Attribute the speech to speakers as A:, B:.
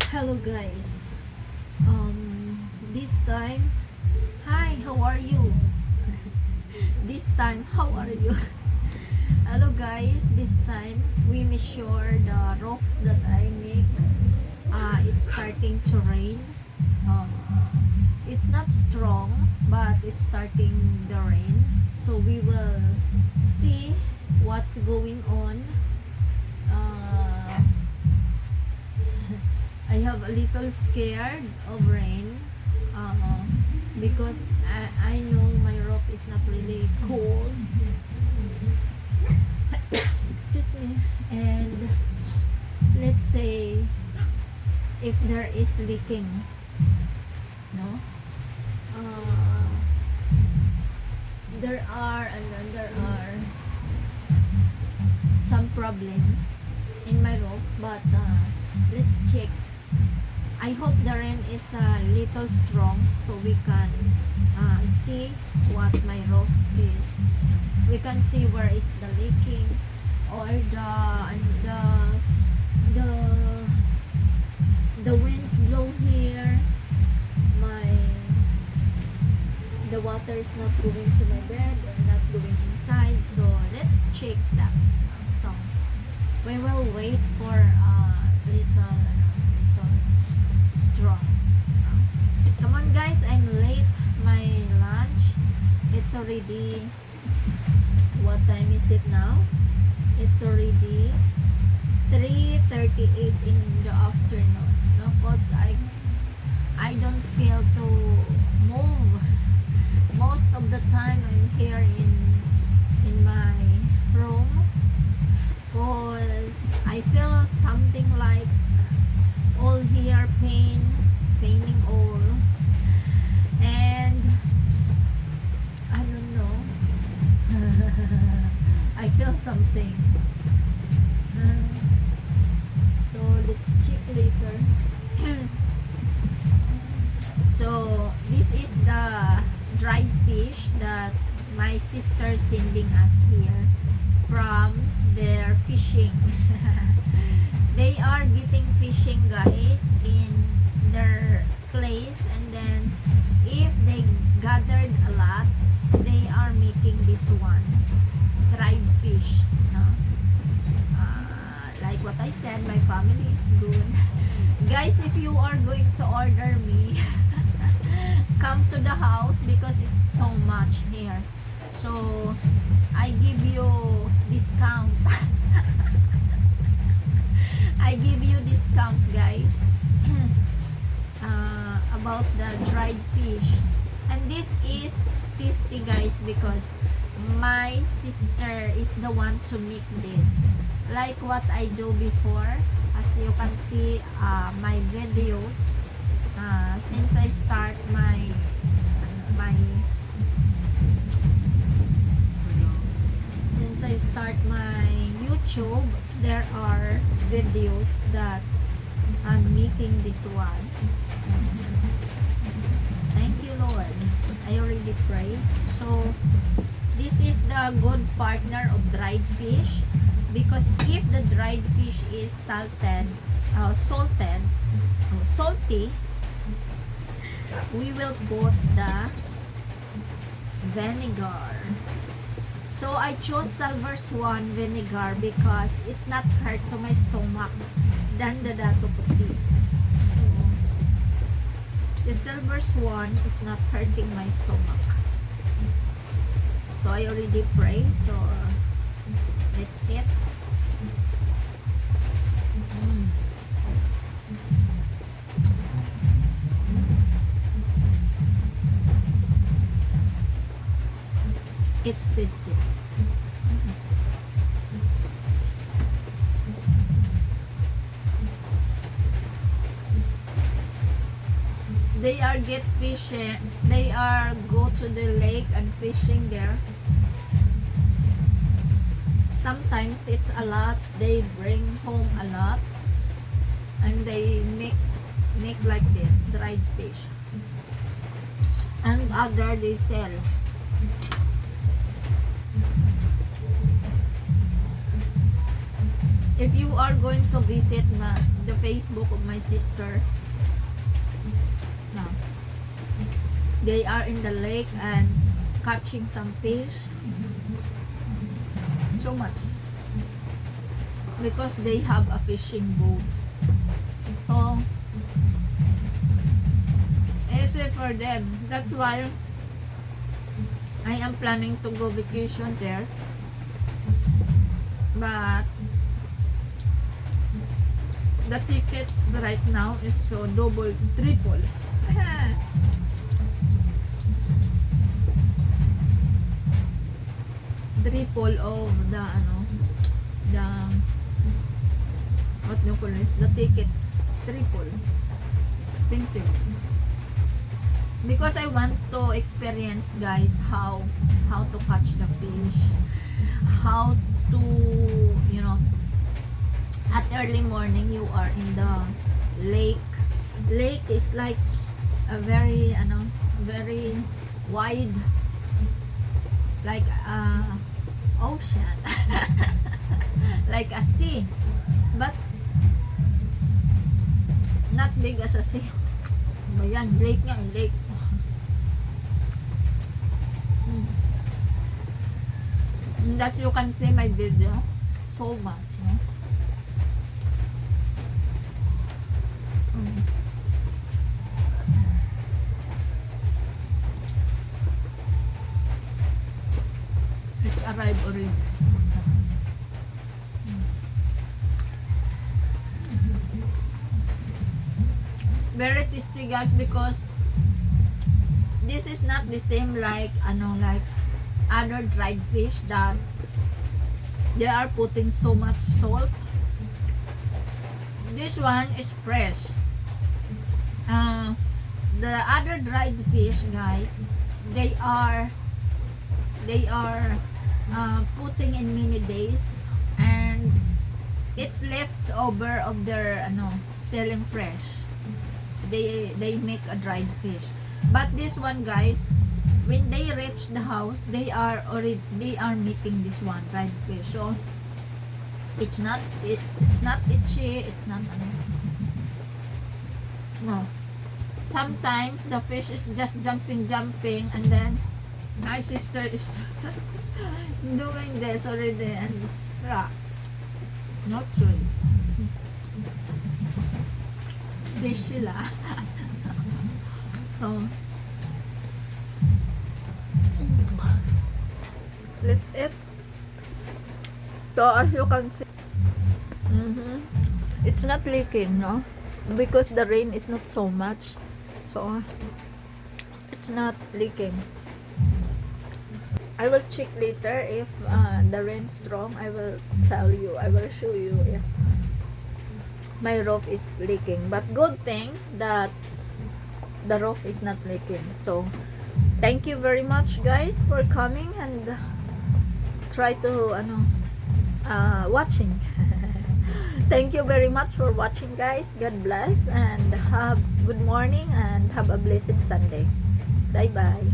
A: Hello guys. This time, hi, how are you? This time, how are you? Hello guys. This time we measure the roof that I make. It's starting to rain. Uh, it's not strong, but it's starting the rain. So we will see what's going on. Uh, I have a little scared of rain because I know my roof is not really cold. Excuse me. And let's say if there is leaking, no? Uh, there are some problem in my roof, but let's check. I hope the rain is a little strong so we can see what my roof is. We can see where is the leaking or the the winds blow here. The water is not going to my bed or not going inside. So let's check that. So we will wait for little strong. Come on guys, I'm late my lunch. It's already, what time is it now? It's already 3:38 in the afternoon. No, cause I don't feel to move. Most of the time I'm here in my room cause I feel something like all here paining all, and I don't know. I feel something. So let's check later. So this is the dried fish that my sister sending us here from their fishing. They are getting fishing guys in their place, and then if they gathered a lot, they are making this one dried fish, no? Like what I said, my family is good. Guys, if you are going to order me, come to the house because it's so much here. So I give you discount. I give you discount guys. About the dried fish. And this is tasty guys because my sister is the one to make this. Like what I do before. As you can see my videos, since I start my YouTube, there are videos that I'm making this one. Thank you Lord, I already prayed. So this is the good partner of dried fish, because if the dried fish is salty, we will put the vinegar. So I chose Silver Swan vinegar because it's not hurt to my stomach than the Dato Puti. The Silver Swan is not hurting my stomach. So I already pray. So let's eat. It's tasty. They are get fishing. They are go to the lake and fishing there. Sometimes it's a lot. They bring home a lot, and they make like this dried fish. And other they sell. if you are going to visit the Facebook of my sister, no, they are in the lake and catching some fish. So much. Because they have a fishing boat. So, easy for them. That's why I am planning to go vacation there. But the tickets right now is so double, triple. Triple of the what you call this, the ticket. Triple. Expensive. Because I want to experience, guys, how to catch the fish, how to, you know, at early morning you are in the lake. Lake is like a very very wide, like ocean. Like a sea, but not big as a sea. Ayan, lake nga, lake. That you can see my video so much, no? It's arrived already. Very tasty, guys, because this is not the same like like other dried fish that they are putting so much salt. This one is fresh. The other dried fish, guys, they are putting in many days, and it's left over of their selling fresh. They make a dried fish. But this one, guys, when they reach the house, they are making this one dried fish. So it's not itchy, it's not no. Sometimes the fish is just jumping, and then my sister is doing this already, and no choice. Fish sila. So, let's eat. So as you can see, it's not leaking, no? Because the rain is not so much, so it's not leaking. I will check later if the rain strong. I will tell you. I will show you if my roof is leaking. But good thing that the roof is not leaking. So thank you very much, guys, for coming and try to watching. Thank you very much for watching, guys. God bless and have good morning and have a blessed Sunday. Bye bye.